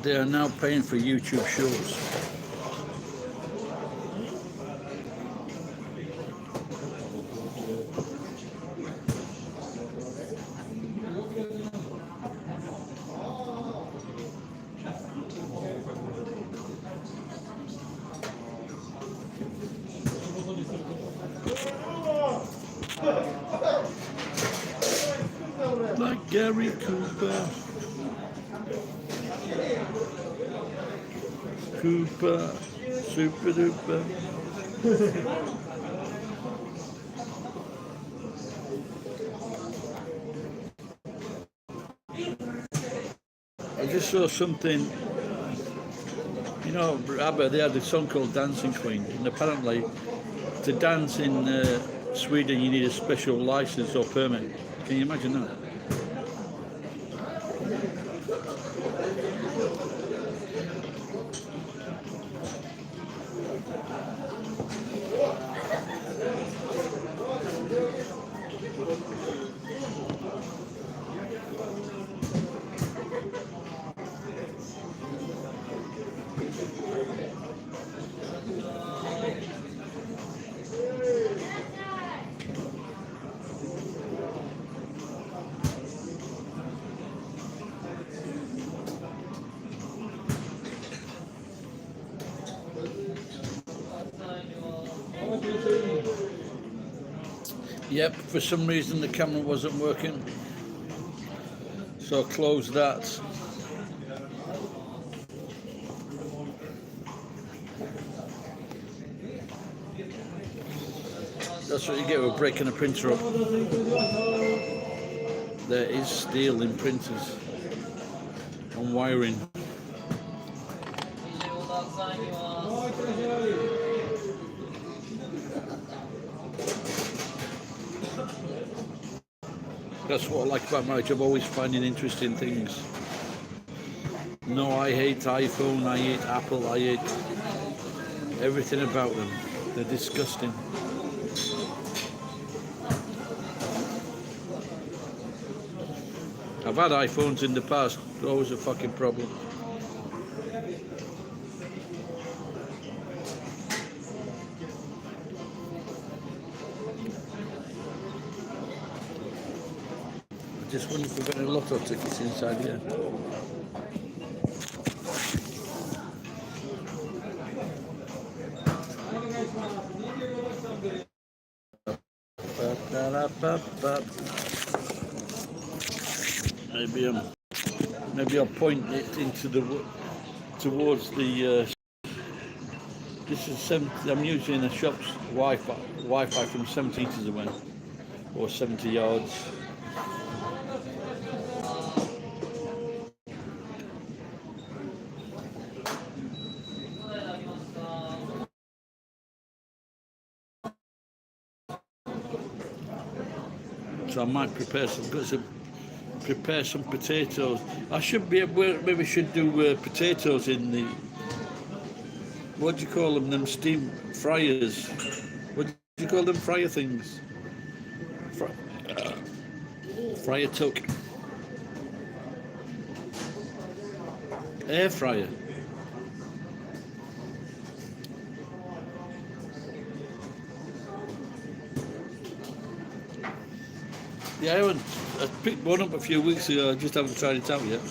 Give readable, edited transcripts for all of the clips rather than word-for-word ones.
They are now paying for YouTube shows. Like Gary Cooper. Cooper, super duper. I just saw something, you know, ABBA, they had a song called Dancing Queen, and apparently to dance in Sweden you need a special license or permit. Can you imagine that? Yep, for some reason the camera wasn't working, so I closed that. That's what you get with breaking a printer up. There is steel in printers and wiring. That's what I like about my job, always finding interesting things. No, I hate iPhone, I hate Apple, I hate everything about them. They're disgusting. I've had iPhones in the past, always a fucking problem. I just wonder if we've got any lotto tickets inside here. Maybe I'll point it into towards the. This is 70. I'm using the shop's Wi-Fi from 70 meters away, or 70 yards. So I might prepare some potatoes. I should be maybe should do potatoes in the, what do you call them? Them steam fryers. What do you call them? Fryer things. Fryer tuck. Air fryer. Yeah, I picked one up a few weeks ago. I just haven't tried it out yet.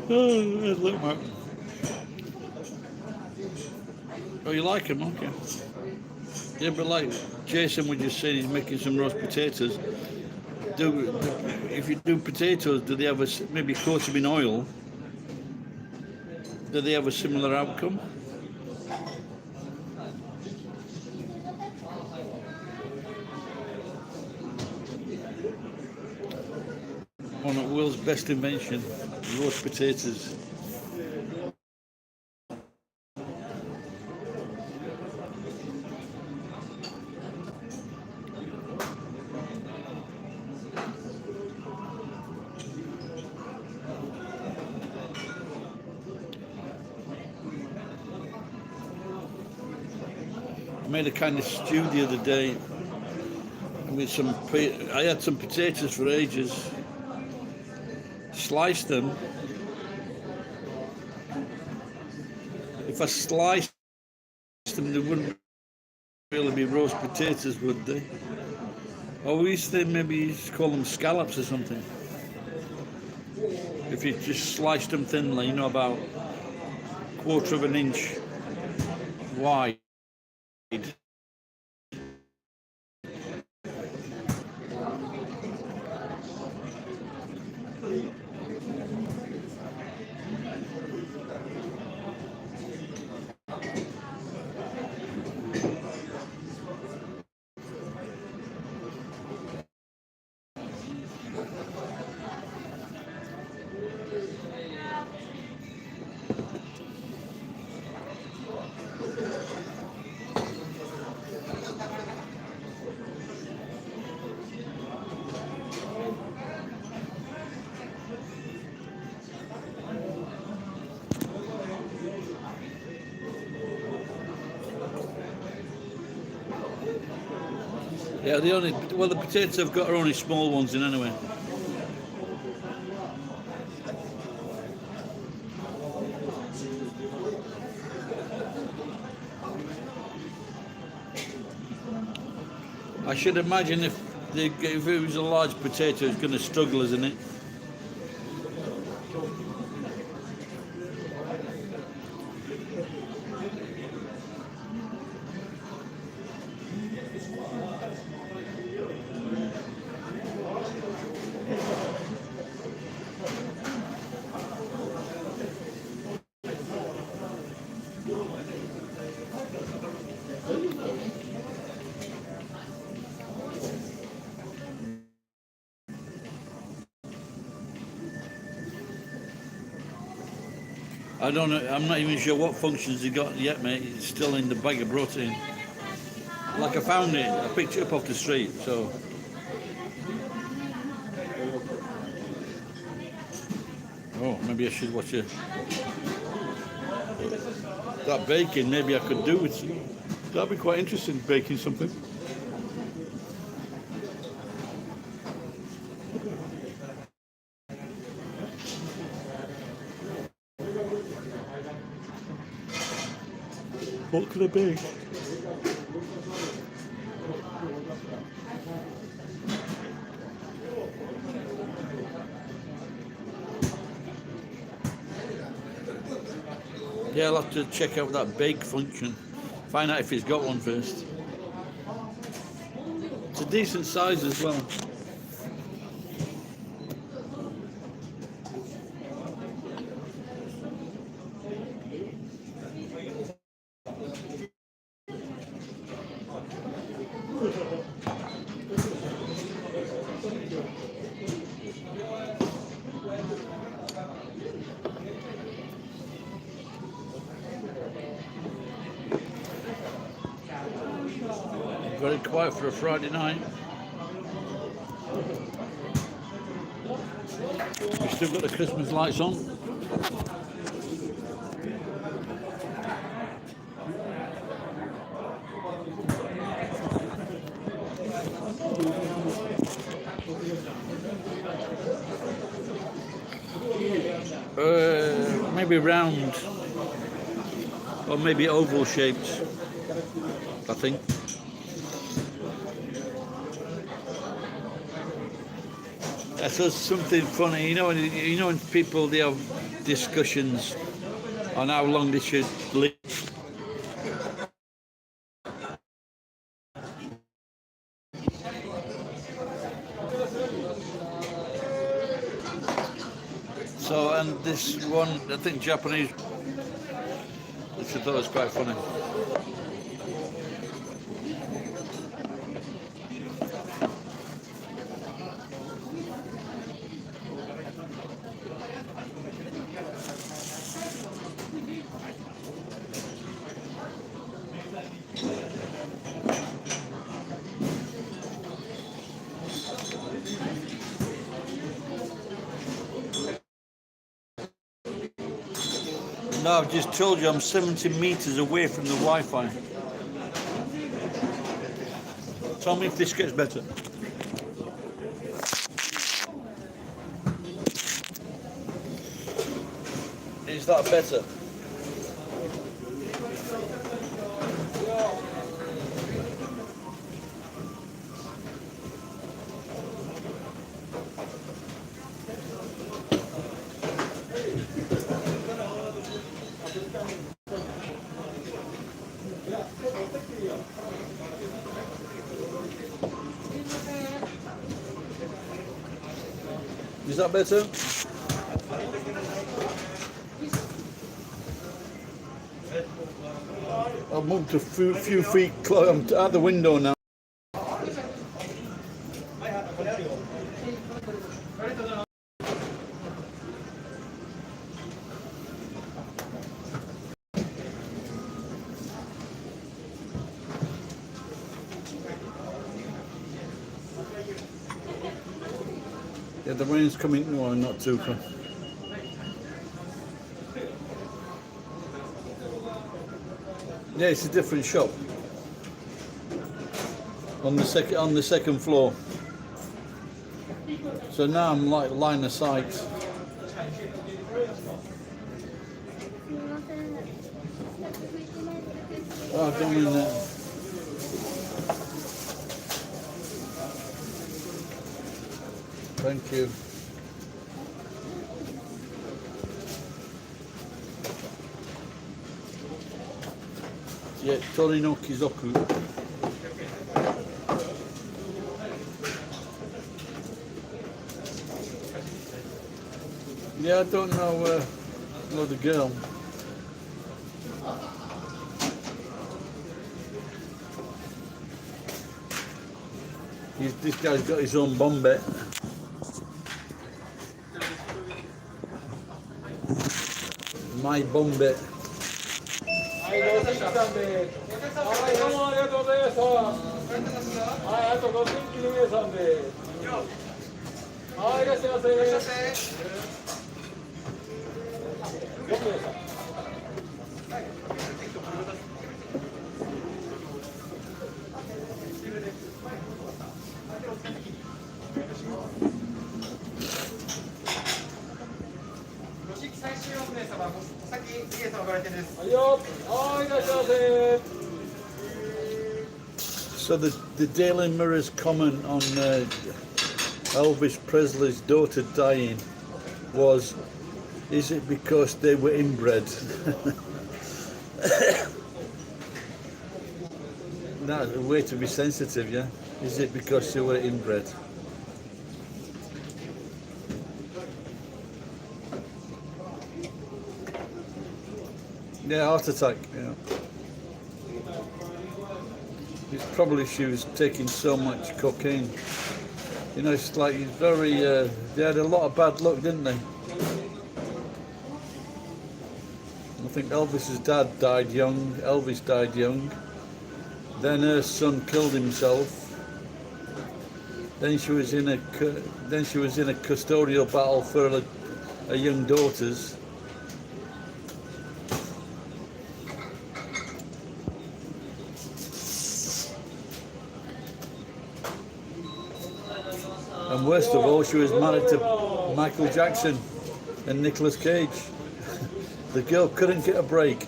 Oh, look, Mark. Oh, you like them, don't you? Yeah, but like Jason was just saying, he's making some roast potatoes. If you do potatoes, do they have maybe coat them in oil? Do they have a similar outcome? One of the world's best invention, roast potatoes. made a kind of stew the other day with I had some potatoes for ages, sliced them. If I sliced them, they wouldn't really be roast potatoes, would they? Or we used to maybe call them scallops or something. If you just sliced them thinly, about 1/4 of an inch wide. Yeah, the potatoes I've got are only small ones in anyway. I should imagine if it was a large potato, it's going to struggle, isn't it? I don't know. I'm not even sure what functions he got yet, mate. It's still in the bag of protein. Like I found it. I picked it up off the street. So. Oh, maybe I should watch it. That baking, maybe I could do with. That'd be quite interesting, baking something. What could it be? Yeah, I'll have to check out that bake function. Find out if he's got one first. It's a decent size as well. Very quiet for a Friday night. We still got the Christmas lights on. Maybe round or maybe oval shaped, I think. That's something funny, when people they have discussions on how long they should live. So, and this one, I think Japanese, which I thought was quite funny. No, I've just told you I'm 70 meters away from the Wi-Fi. Tell me if this gets better. Is that better? Is that better? I've moved a few feet. I'm at the window now. Yeah, the rain's coming. No, not too far. Yeah, it's a different shop on the second floor. So now I'm like line of sight. Oh, don't mean that. Thank you. Yeah, Torino Kizoku. Yeah, I don't know the girl. This guy's got his own Bombay. My Bombay. はい、ご新規さんで。はい、どうもありがとうございました。はい、あとご新規の皆さんで。はい、いらっしゃいませ。いらっしゃいませ。どうもでした。最終4名様、お先、リエさんおられてです。はいよ。はい、いらっしゃいませ。So the Daily Mirror's comment on Elvis Presley's daughter dying was, is it because they were inbred? That's a way to be sensitive, yeah? Is it because they were inbred? Yeah, heart attack, yeah. It's probably she was taking so much cocaine. You know, it's like it's very, they had a lot of bad luck, didn't they? I think Elvis's dad died young, Elvis died young. Then her son killed himself. Then she was in a custodial battle for her young daughters. And worst of all, she was married to Michael Jackson and Nicolas Cage. The girl couldn't get a break.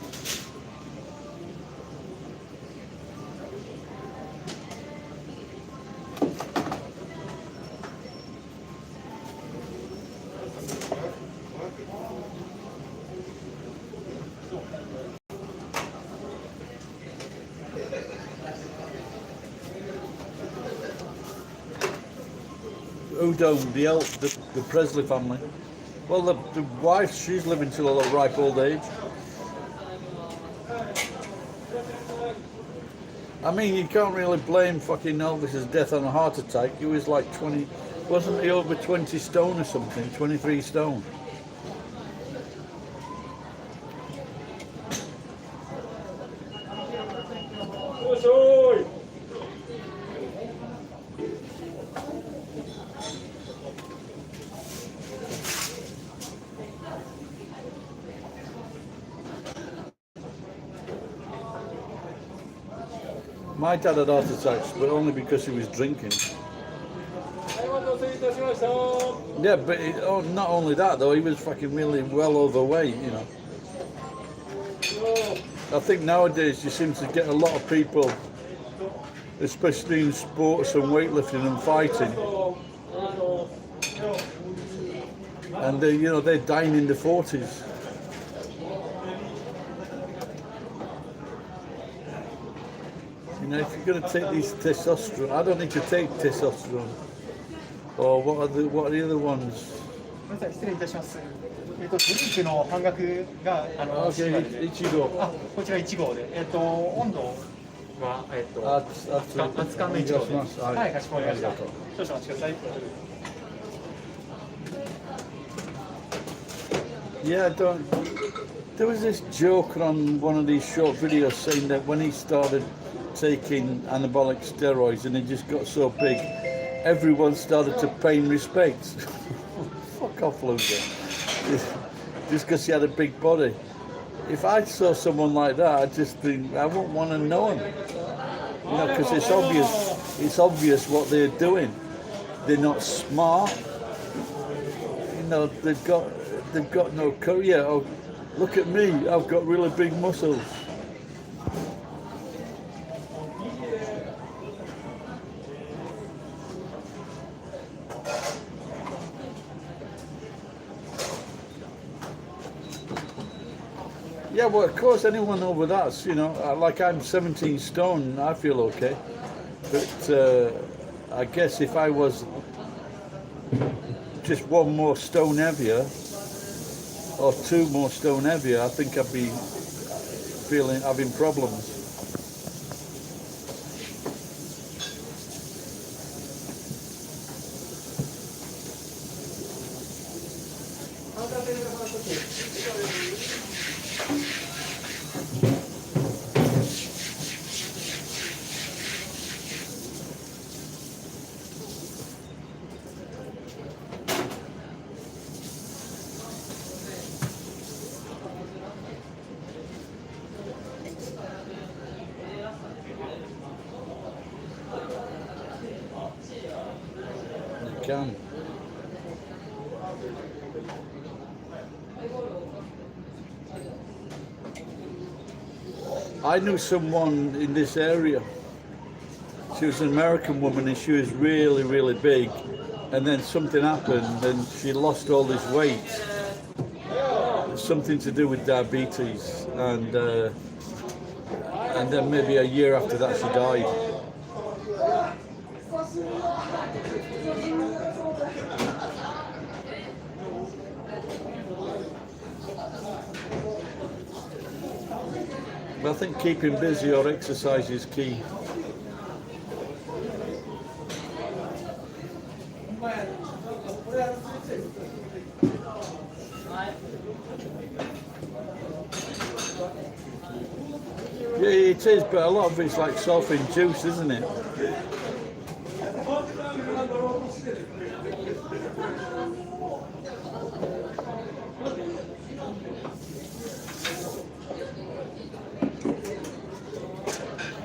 Udo, the Presley family. Well, the wife, she's living till a ripe old age. I mean, you can't really blame fucking Elvis's death on a heart attack. He was like 20, wasn't he over 20 stone or something, 23 stone? My dad had heart attacks, but only because he was drinking. はい、お待たせいたしました。 Yeah, but not only that though, he was fucking really well overweight, you know. I think nowadays you seem to get a lot of people, especially in sports and weightlifting and fighting, and they're dying in the 40s. You know, if you're going to take these testosterone, I don't need to take testosterone. Or what are the other ones? ごめんなさい、失礼いたします。ドリンクの半額がOkay, 1号。あ、こちら1号で、温度は熱燗の1号で、はい、かしこまりました。少々お待ちください。Yeah, there was this joke on one of these short videos saying that when he started taking anabolic steroids and he just got so big, everyone started to pay him respect. Fuck off, loser. Just because he had a big body. If I saw someone like that, I'd just think I wouldn't want to know him. You know, because it's obvious what they're doing. They're not smart. You know, they've got no career. Oh, look at me, I've got really big muscles. Yeah, well, of course, anyone over that's, you know, like I'm 17 stone, I feel okay. But I guess if I was just one more stone heavier, or 2 more stone heavier, I think I'd be having problems. You can. I knew someone in this area. She was an American woman and she was really, really big. And then something happened and she lost all this weight. Something to do with diabetes. And then maybe a year after that she died. But I think keeping busy or exercise is key. Yeah, it is, but a lot of it's like self-induced, isn't it?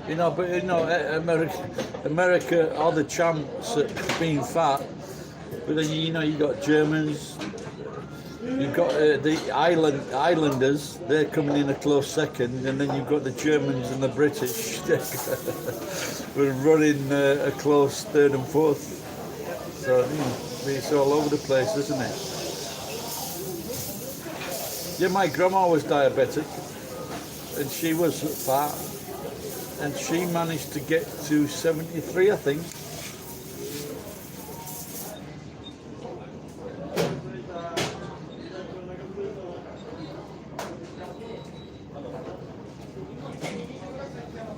You know, but you know, America are the champs at being fat. But then you know you got Germans, you've got the Islanders. They're coming in a close second, and then you've got the Germans and the British. We're running a close third and fourth. So you know, it's all over the place, isn't it? Yeah, my grandma was diabetic, and she was fat. And she managed to get to 73, I think.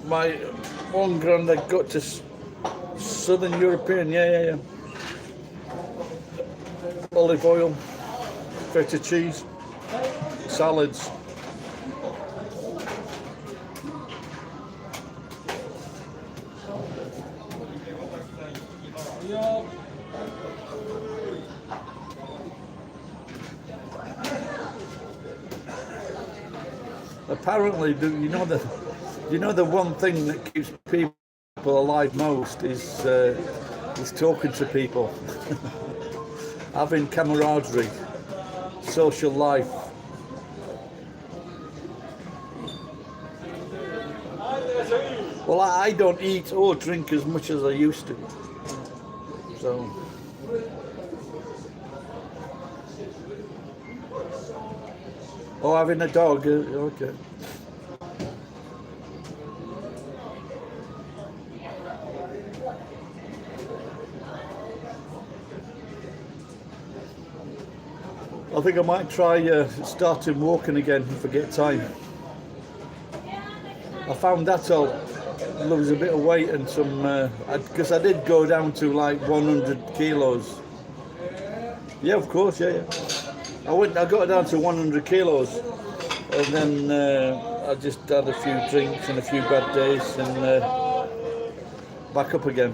My one granddad got to Southern European, yeah. Olive oil, feta cheese, salads. Apparently, you know the one thing that keeps people people I like most is talking to people, having camaraderie, social life. Well, I don't eat or drink as much as I used to, so. Oh, having a dog, okay. I think I might try starting walking again if I get time. I found that I'll lose a bit of weight and some, because I did go down to like 100 kilos. Yeah, of course, yeah. I got down to 100 kilos, and then I just had a few drinks and a few bad days, and back up again.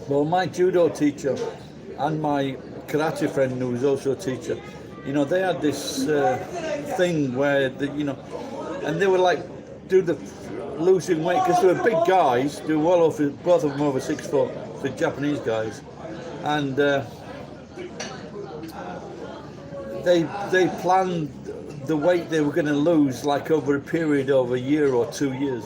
Well, my judo teacher and my karate friend, who was also a teacher, you know, they had this thing where, and they were like, do the losing weight, because they were big guys, they were well over, both of them over 6 foot, the Japanese guys, and they planned the weight they were going to lose like over a period of a year or 2 years.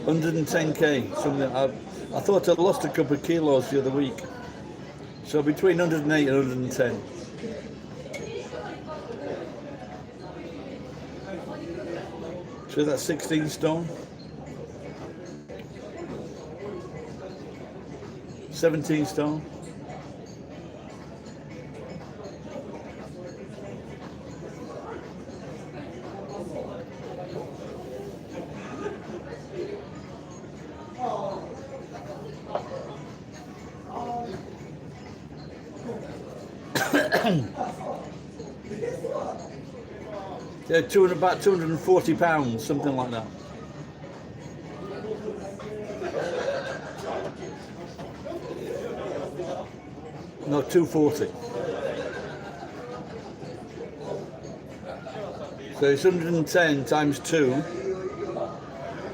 110k, something. I thought I lost a couple of kilos the other week. So between 108 and 110. So that's 16 stone. 17 stone. Yeah, about 240 pounds, something like that. No, 240. So it's 110 times 2.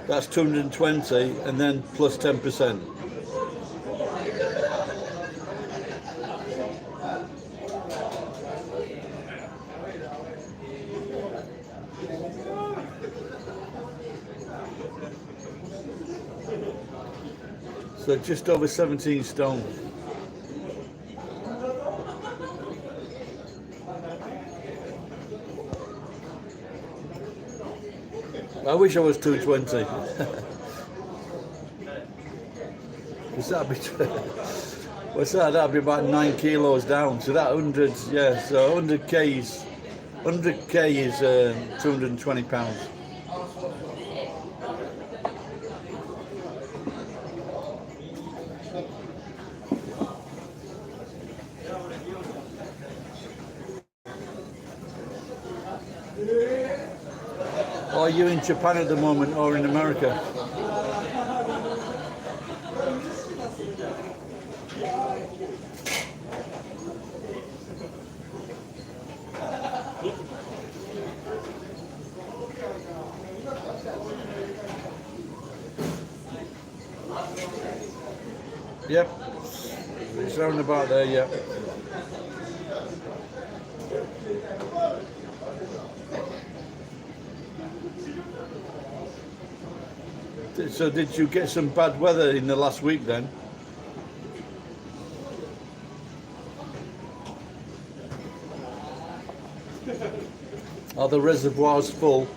That's 220, and then plus 10%. So just over 17 stone. I wish I was 220. What's that? That'd be about 9 kilos down. So that 100, yeah. So 100k is 220 pounds. Are you in Japan at the moment or in America? Yep, it's around about there, yeah. So did you get some bad weather in the last week then? Are the reservoirs full?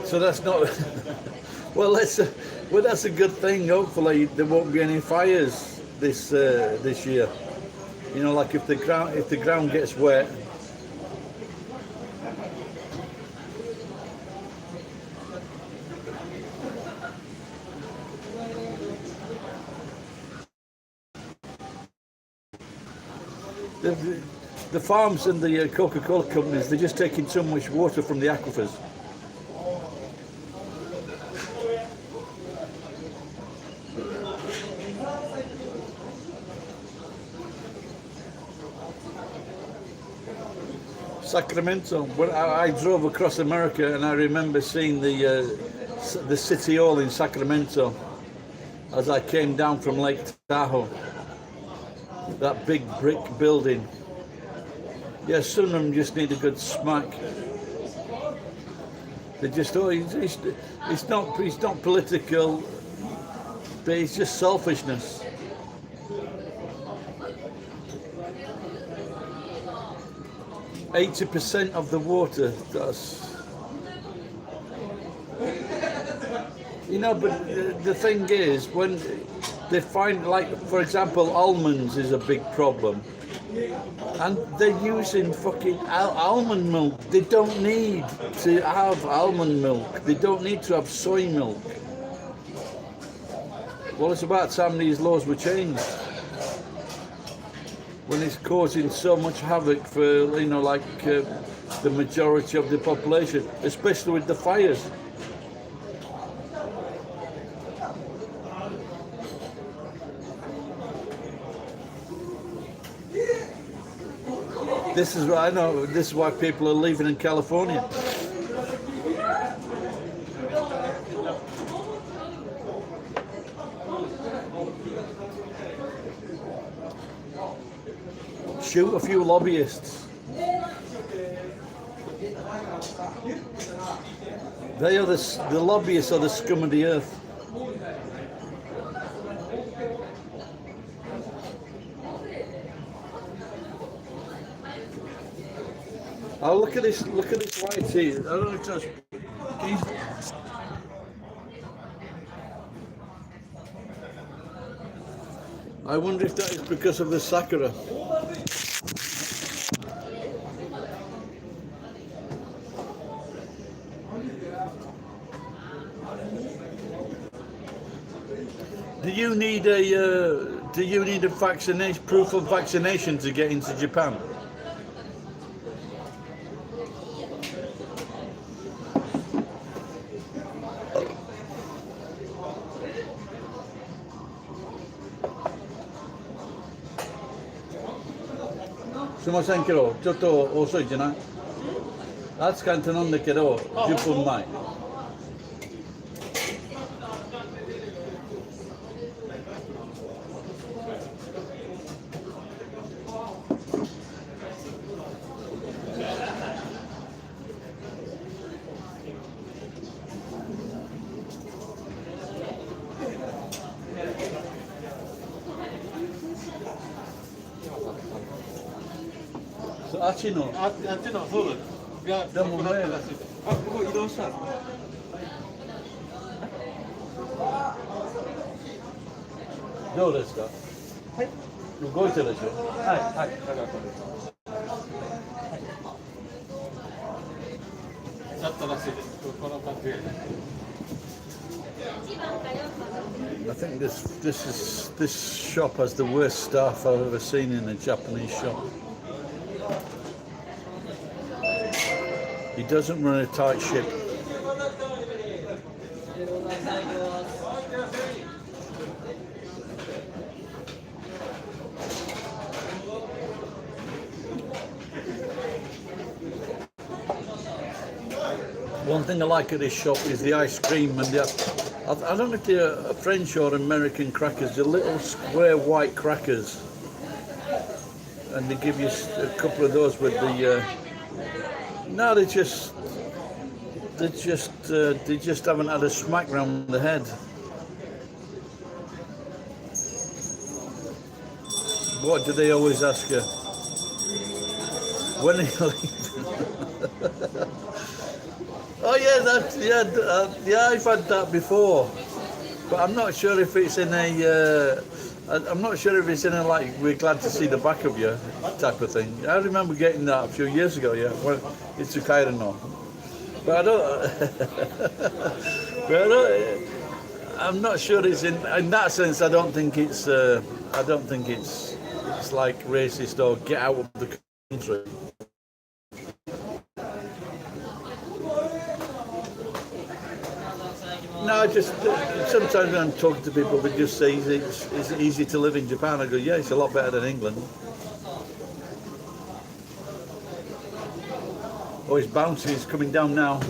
So that's not well. That's a good thing. Hopefully there won't be any fires this year. You know, like if the ground gets wet. the farms and the Coca-Cola companies, they're just taking so much water from the aquifers. Sacramento. When I drove across America, and I remember seeing the City Hall in Sacramento as I came down from Lake Tahoe. That big brick building. Yeah, some of them just need a good smack. They just, oh, it's not political, but it's just selfishness. %80 of the water, that's, you know, but the thing is, when they find, like, for example, almonds is a big problem, and they're using fucking almond milk. They don't need to have almond milk. They don't need to have soy milk. Well, it's about time these laws were changed. When it's causing so much havoc for, you know, like the majority of the population, especially with the fires. This is what I know. This is why people are leaving in California. Shoot a few lobbyists. They are the lobbyists are the scum of the earth. Oh, look at this white tea. I don't know if that's... I wonder if that is because of the sakura. Do you need a vaccination, proof of vaccination to get into Japan? Sumimasen kero, chotto osoi janai? Atsukan tanondo kedo, 10分前.あっちのそうです。がでも前らしいです。あ、ここ移動したの。どうですか。はい。動いてるでしょ。はいはい。だからこれ。ちょっとらしいです。この感じで。I think this shop has the worst staff I've ever seen in a Japanese shop. He doesn't run a tight ship. One thing I like at this shop is the ice cream and I don't know if they're French or American crackers. They're little square white crackers, and they give you a couple of those with the. No, they just haven't had a smack round the head. What do they always ask you? When are you leaving? Oh yeah, I've had that before, but I'm not sure if it's in a. I'm not sure if it's in a like we're glad to see the back of you type of thing. I remember getting that a few years ago. Yeah, when it's a no. But I don't. I'm not sure it's in that sense. I don't think it's it's like racist or get out of the country. No, just sometimes when I'm talking to people, they just say, is it easy to live in Japan? I go, yeah, it's a lot better than England. Oh, it's bouncy, it's coming down now.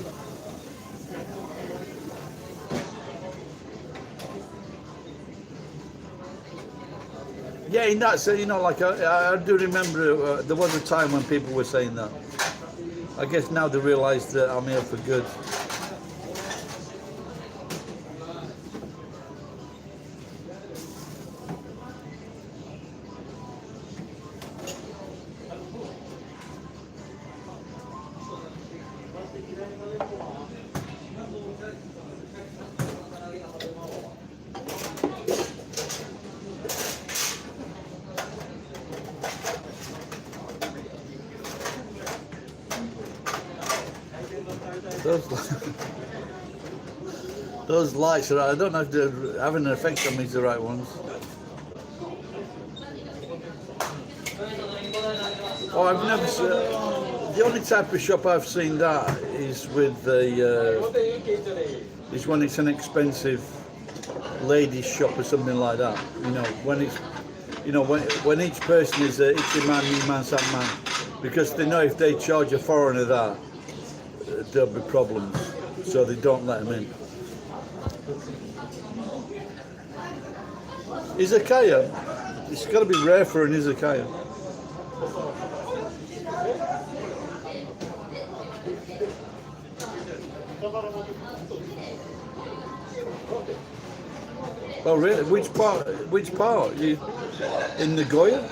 Yeah, in that sense, you know, like I do remember there was a time when people were saying that. I guess now they realise that I'm here for good. Those lights are, I don't know if they're having an effect on me, the right ones. Oh, I've never seen, the only type of shop I've seen that is with is when it's an expensive ladies shop or something like that. You know, when it's, you know, when each person is a ichi man, ni man, san man, because they know if they charge a foreigner that, there'll be problems, so they don't let them in. Izakaya, it's got to be rare for an izakaya. Oh really? Which part? Which part? You in Nagoya?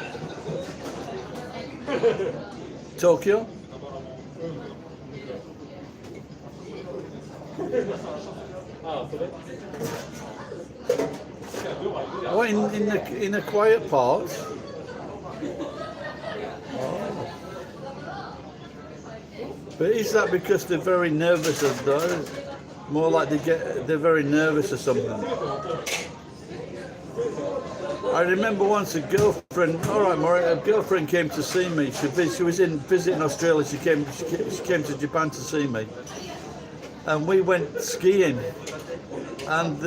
Tokyo? Oh, in a quiet part. Oh. But is that because they're very nervous of those? More like they're very nervous or something. I remember once a girlfriend. All right, Maureen, a girlfriend came to see me. She was visiting Australia. She came to Japan to see me, and we went skiing, and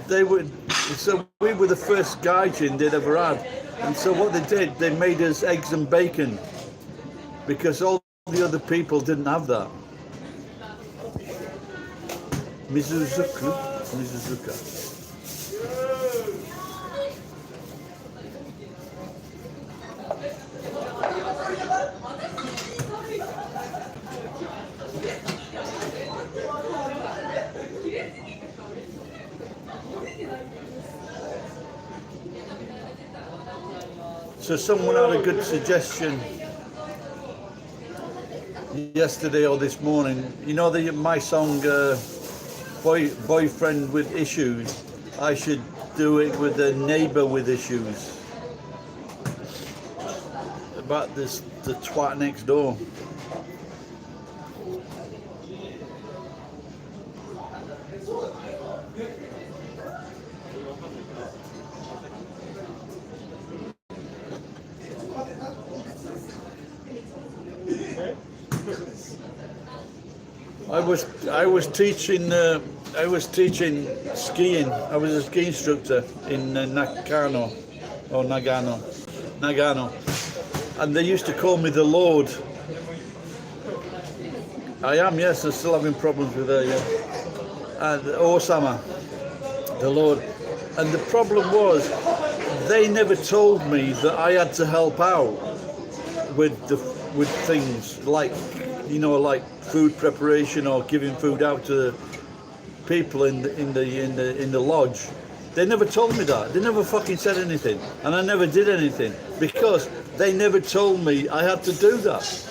they would, so we were the first gaijin they'd ever had, and so what they did, they made us eggs and bacon because all the other people didn't have that. Mizuzuka. So someone had a good suggestion yesterday or this morning. You know my song Boyfriend with Issues? I should do it with a neighbour with issues. About the twat next door. I was teaching skiing. I was a ski instructor in Nagano, and they used to call me the Lord. I am, yes. I'm still having problems with her, yeah. And Osama, the Lord. And the problem was, they never told me that I had to help out with things like, you know, like food preparation or giving food out to people in the lodge. They never told me that. They never fucking said anything, and I never did anything because they never told me I had to do that.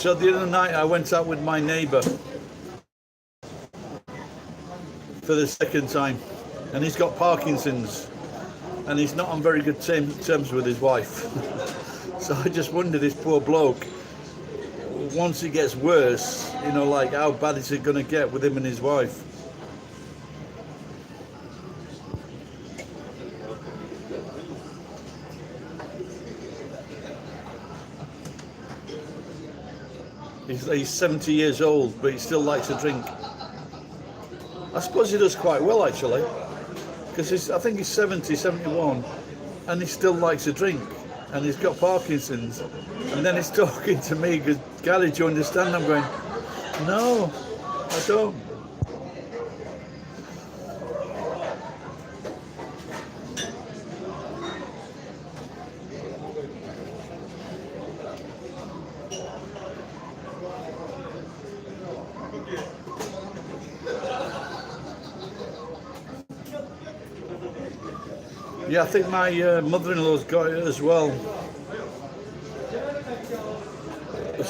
So the other night I went out with my neighbour for the second time, and he's got Parkinson's, and he's not on very good terms with his wife. So I just wonder, this poor bloke, once it gets worse, you know, like how bad is it going to get with him and his wife? He's 70 years old, but he still likes to drink. I suppose he does quite well, actually, because I think he's 70, 71, and he still likes to drink, and he's got Parkinson's. And then he's talking to me, because, Gary, do you understand? I'm going, no, I don't. Yeah, I think my mother-in-law's got it as well.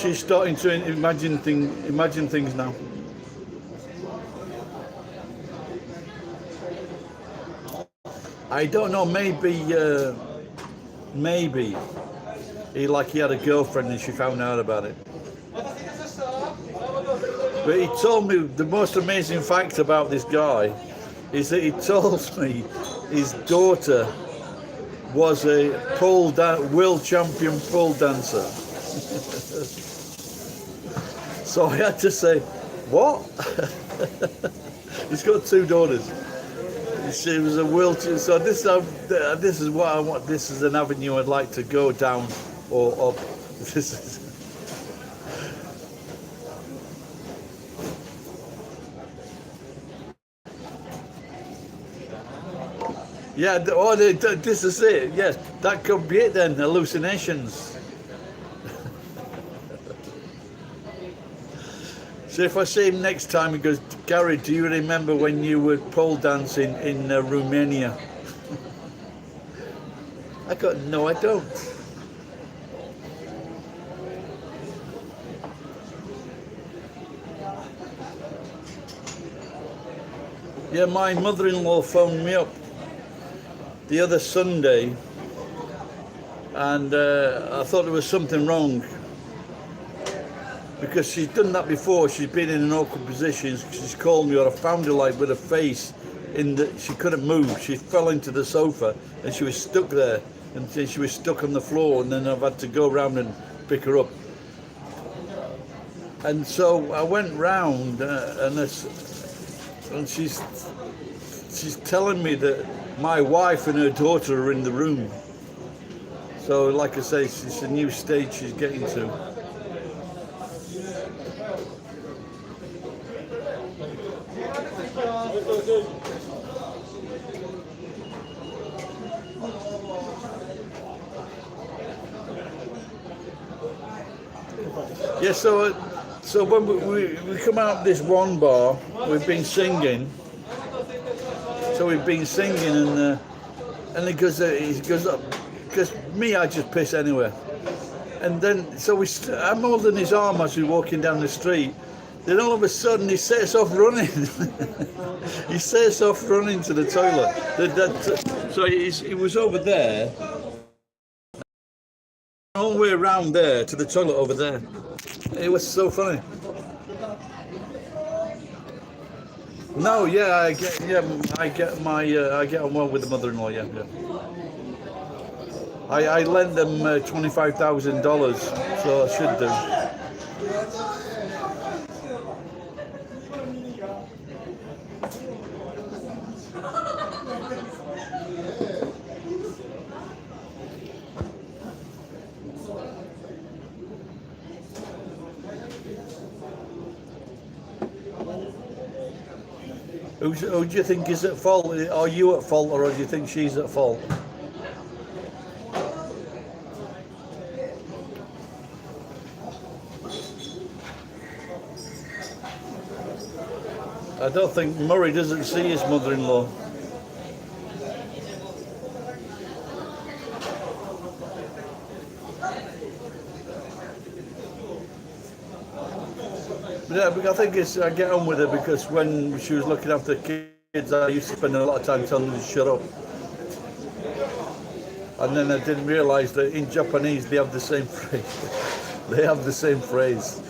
She's starting to imagine things now. I don't know. Maybe he had a girlfriend and she found out about it. But he told me the most amazing fact about this guy is that he told me his daughter was a world champion pole dancer. So I had to say, what? He's got 2 daughters. She was a world. So this is what I want. This is an avenue I'd like to go down or up. This is. Yeah, this is it. Yes, that could be it then. Hallucinations. So if I see him next time, he goes, Gary, do you remember when you were pole dancing in Romania? I go, no, I don't. Yeah, my mother-in-law phoned me up the other Sunday, and I thought there was something wrong, because she's done that before. She's been in an awkward position. She's called me, or I found her like with her face she couldn't move. She fell into the sofa and she was stuck there, and she was stuck on the floor, and then I've had to go around and pick her up. And so I went round and she's telling me that my wife and her daughter are in the room. So like I say, it's a new stage she's getting to. Yeah, so when we come out of this one bar, we've been singing. So we've been singing, and he goes up, because me, I just piss anywhere. And then, so I'm holding his arm as we're walking down the street. Then all of a sudden he sets off running. He sets off running to the toilet. So he was over there, all the way around there to the toilet over there. It was so funny. No, yeah, I get on well with the mother-in-law. Yeah. I lent them $25,000, so I should do. Who do you think is at fault? Are you at fault, or do you think she's at fault? I don't think Murray doesn't see his mother-in-law. Yeah, but I think I get on with her because when she was looking after kids, I used to spend a lot of time telling them to shut up. And then I didn't realise that in Japanese they have the same phrase. They have the same phrase.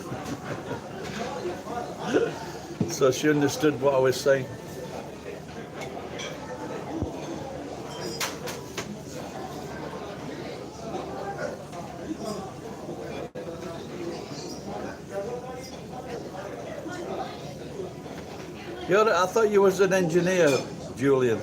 So she understood what I was saying. I thought you was an engineer, Julian.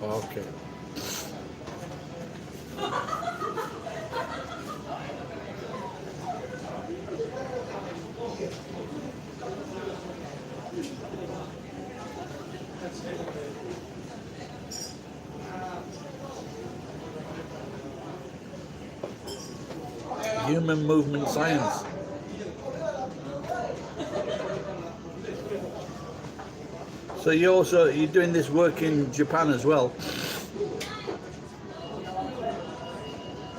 Okay. Human movement science. So you're doing this work in Japan as well.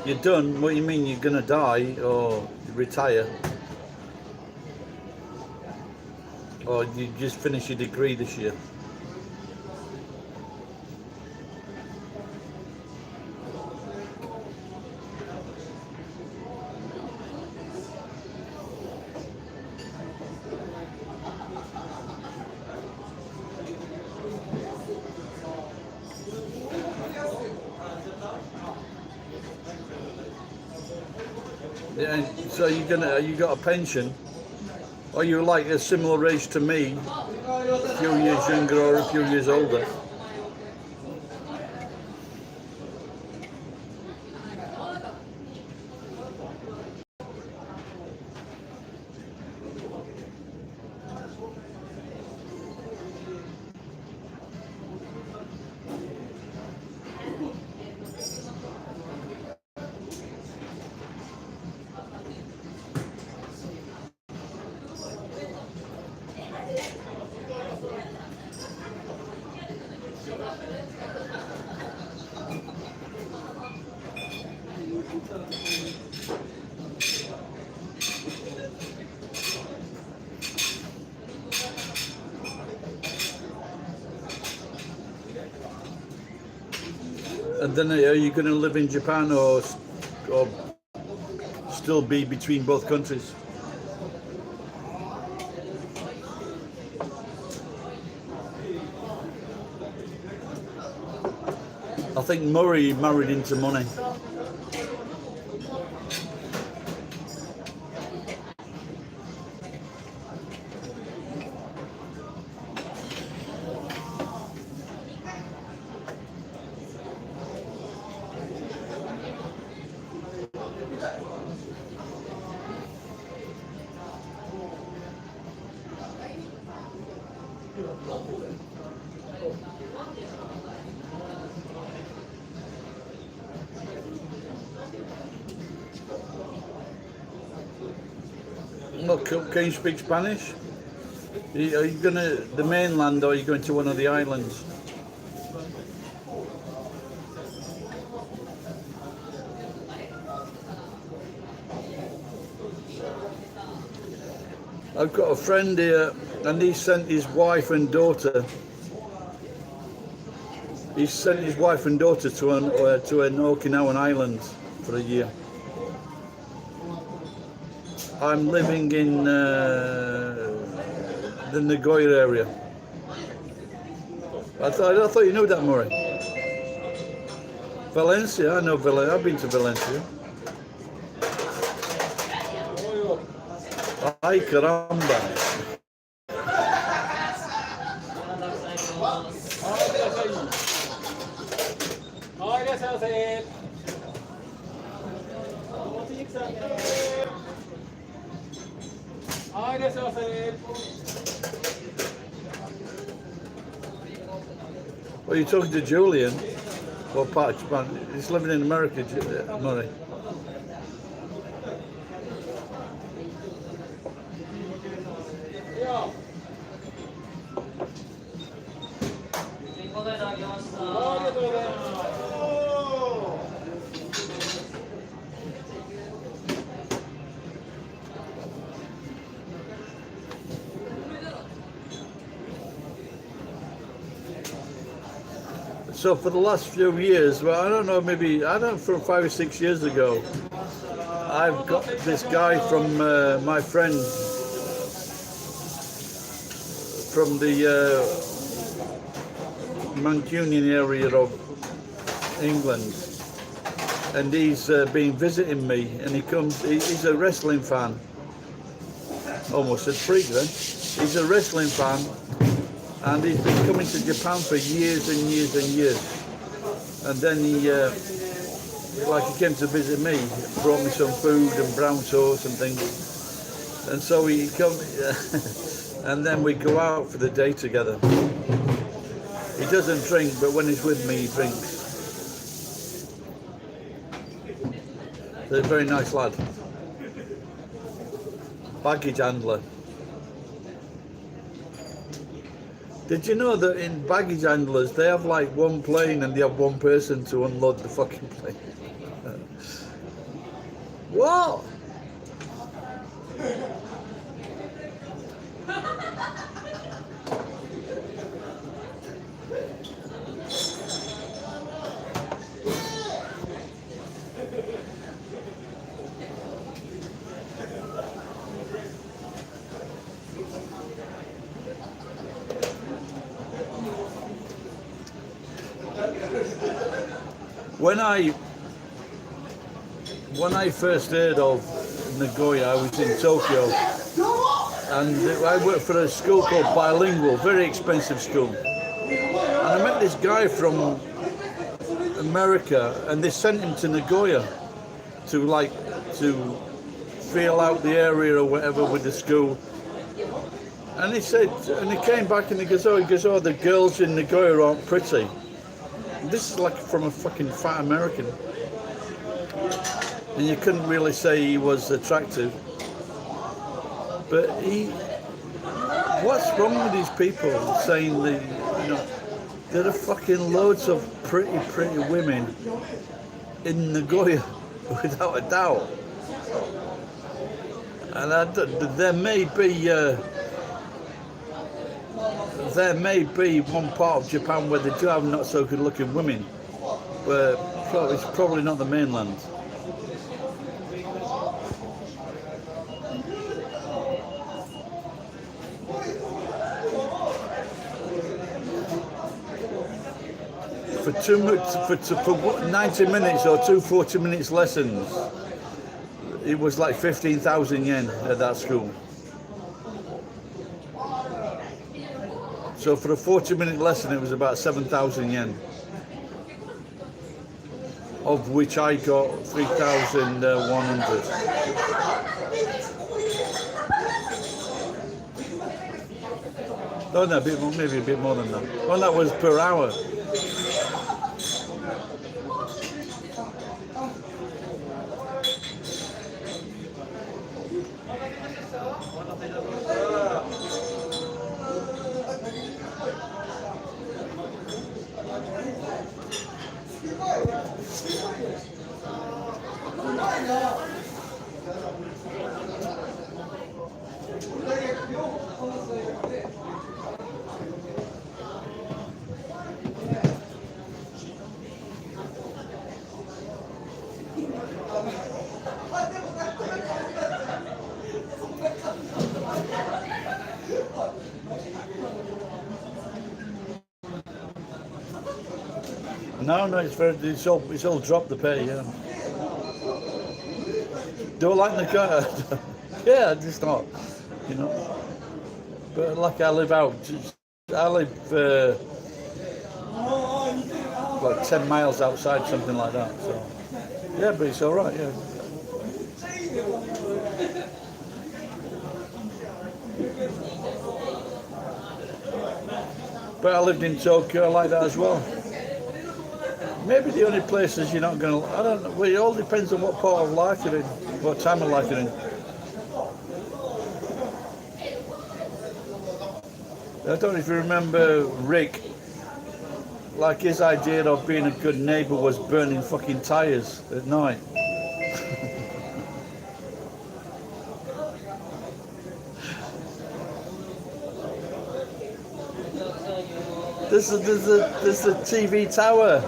You're done? What do you mean you're gonna die or retire? Or you just finished your degree this year? Yeah, so you got a pension? Or you're like a similar age to me, a few years younger or a few years older? And then are you going to live in Japan or still be between both countries? I think Murray married into money. Look, can you speak Spanish? Are you going to the mainland or are you going to one of the islands? I've got a friend here and he sent his wife and daughter. He sent his wife and daughter to an Okinawan island for a year. I'm living in the Nagoya area. I thought you knew that, Murray. Valencia, I know Valencia. I've been to Valencia. Ay caramba. Well, you're talking to Julian, or part of Japan. He's living in America, Murray. So for the last few years, well, I don't know, maybe, I don't know, from 5 or 6 years ago, I've got this guy from my friend from the Mancunian area of England, and he's been visiting me, and he's a wrestling fan. Almost said freak then. He's a wrestling fan, and he's been coming to Japan for years and years and years. And then he came to visit me, brought me some food and brown sauce and things. And so he come, and then we go out for the day together. He doesn't drink, but when he's with me, he drinks. He's a very nice lad. Baggage handler. Did you know that in baggage handlers, they have like one plane and they have one person to unload the fucking plane? What? When I first heard of Nagoya, I was in Tokyo, and I worked for a school called Bilingual, very expensive school. And I met this guy from America, and they sent him to Nagoya to feel out the area or whatever with the school. And he said, and he came back and he goes, oh, the girls in Nagoya aren't pretty. This is like from a fucking fat American. And you couldn't really say he was attractive. But what's wrong with these people saying there are fucking loads of pretty women in Nagoya, without a doubt. And there may be one part of Japan where they do have not so good looking women, but it's probably not the mainland. For 90 minutes or 2 40 minutes lessons, it was like 15,000 yen at that school. So for a 40-minute lesson, it was about 7,000 yen, of which I got 3,100. Oh no, maybe a bit more than that. Well, that was per hour. No, no, it's all dropped the pay, yeah. Do I like the car? Yeah, just not, you know. But like I live like 10 miles outside, something like that. So yeah, but it's all right, yeah. But I lived in Tokyo like that as well. Maybe the only places you're not going to, I don't know, well, it all depends on what part of life you're in, what time of life you're in. I don't know if you remember Rick, like his idea of being a good neighbour was burning fucking tyres at night. There's a TV tower.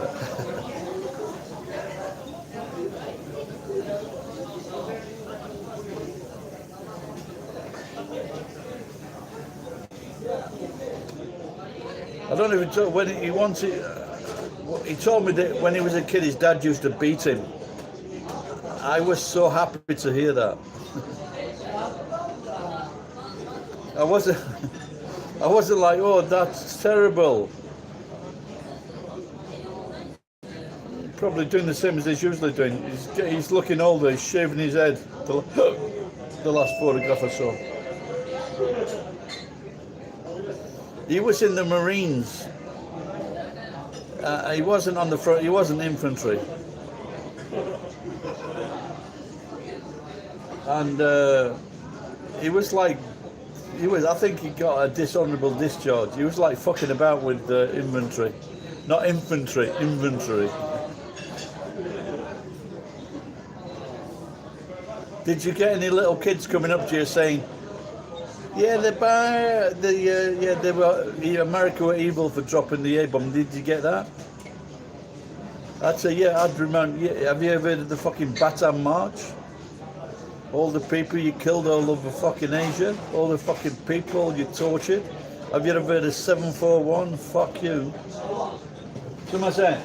I don't know if when he wanted. He told me that when he was a kid, his dad used to beat him. I was so happy to hear that. I wasn't like, oh, that's terrible. Probably doing the same as he's usually doing. He's looking older. He's shaving his head. The last photograph I saw. He was in the Marines. He wasn't on the front. He wasn't infantry. And he was like, I think he got a dishonourable discharge. He was like fucking about with the inventory. Not infantry, inventory. Did you get any little kids coming up to you saying, yeah, America were evil for dropping the A-bomb. Did you get that? I'd say, yeah, I'd remember. Yeah, have you ever heard of the fucking Bataan March? All the people you killed all over fucking Asia, all the fucking people you tortured. Have you ever heard of 741? Fuck you. Sumimasen.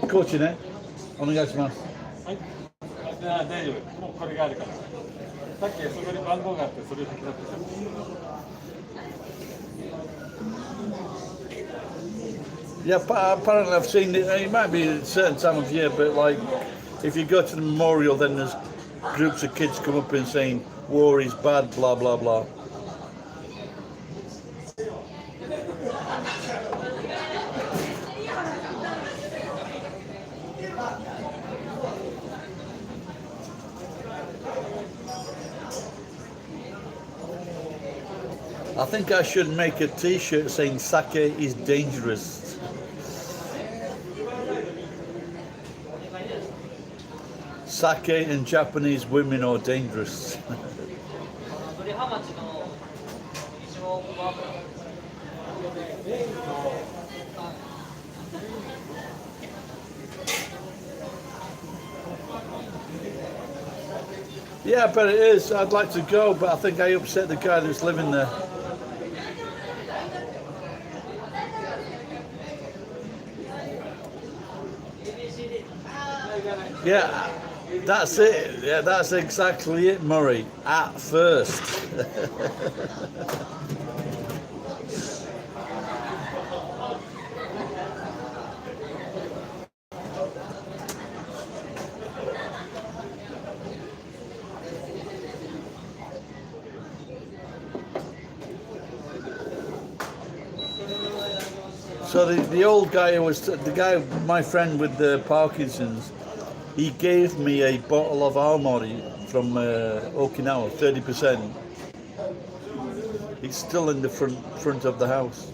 Coach, ne? お願いします。はい。大丈夫。もうこれがあるから。さっきそこに番号があってそれを引き出して。Yeah, apparently I've seen it. It might be a certain time of year, but like if you go to the memorial, then there's groups of kids come up and saying war is bad, blah blah blah. I think I should make a T-shirt saying "Sake is dangerous." Sake and Japanese women are dangerous. Yeah, but it is. I'd like to go, but I think I upset the guy that's living there. Yeah, that's it. Yeah, that's exactly it, Murray. At first. So the old guy my friend with the Parkinson's, he gave me a bottle of Aomori from Okinawa, 30%. It's still in the front of the house.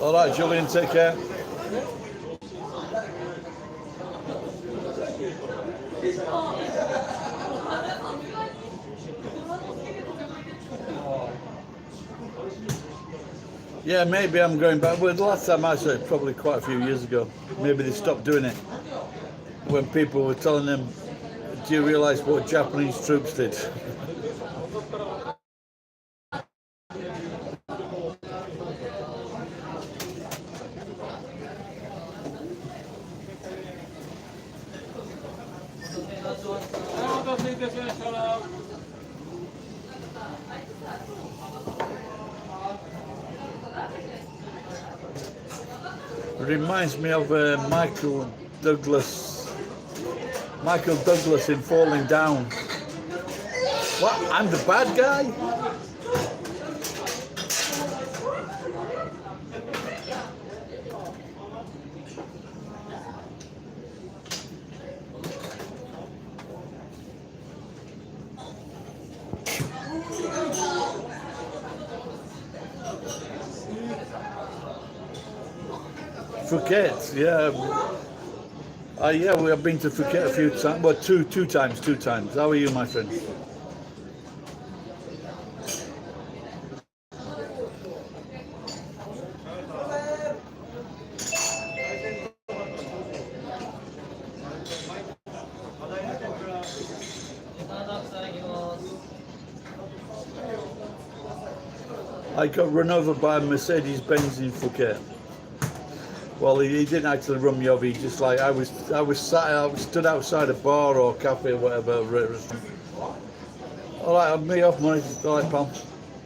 All right, Julian, take care. Yeah, maybe I'm going back. Well, the last time I saw it, probably quite a few years ago. Maybe they stopped doing it when people were telling them, "Do you realise what Japanese troops did?" Reminds me of Douglas. Michael Douglas in Falling Down. What? I'm the bad guy? Phuket, yeah. Yeah, we have been to Phuket a few times. Well, two times. How are you, my friend? I got run over by a Mercedes-Benz in Phuket. Well, he didn't actually run me over. He just like I was stood outside a bar or cafe or whatever. All right, I'm me off, money. All right, pal.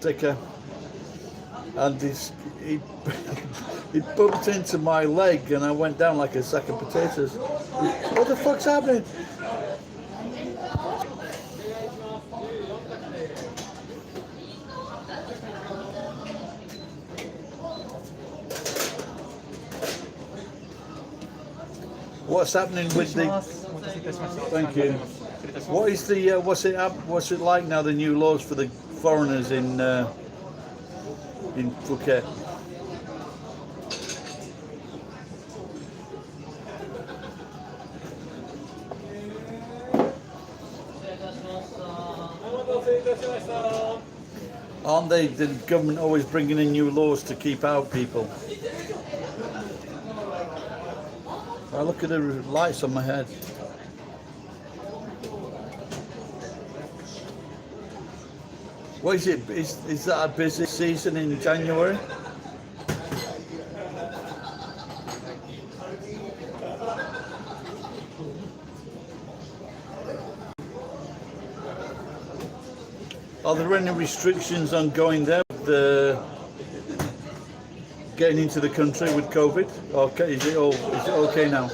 Take care. And he he bumped into my leg, and I went down like a sack of potatoes. What the fuck's happening? What's happening with the? Thank you. What is the? What's it like now? The new laws for the foreigners in Phuket. Aren't they? The government always bringing in new laws to keep out people. I look at the lights on my head. What is it? Is that a busy season in January? Are there any restrictions on going there? Getting into the country with COVID? Okay, is it okay now?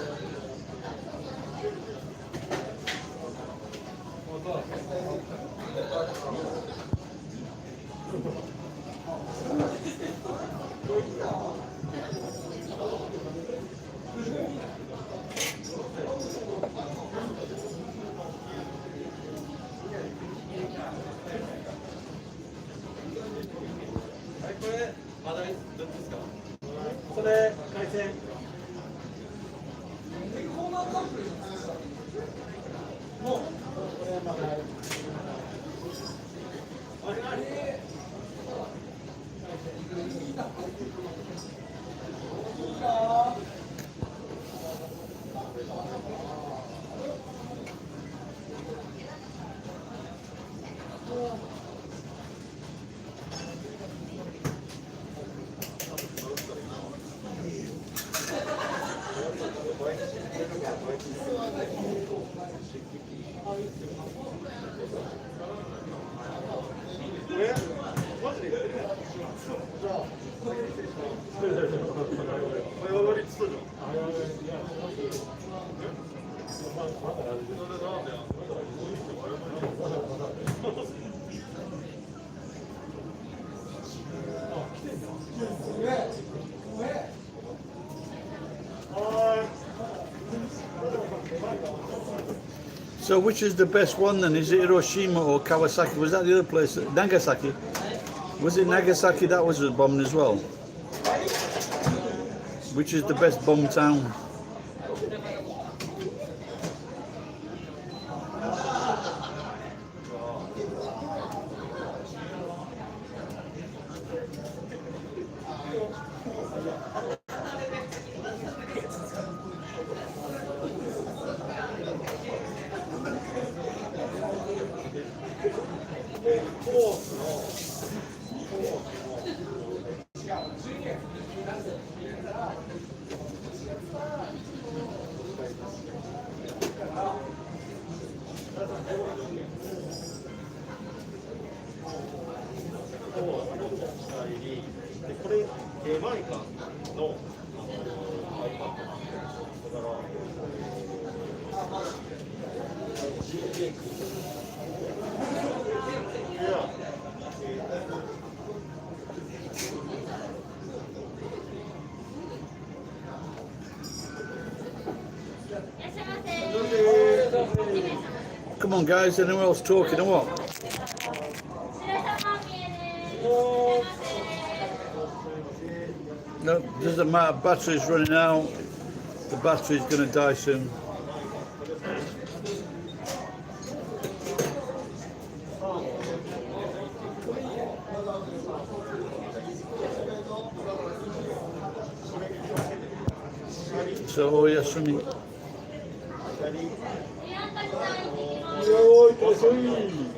So which is the best one then? Is it Hiroshima or Kawasaki? Was that the other place? Nagasaki? Was it Nagasaki that was bombed as well? Which is the best bomb town? これ、出前館のCome on, guys. Anyone else talking or what? No, doesn't matter. Battery's running out. The battery's going to die soon. So, oh yes, Sunny. よーい、遅い。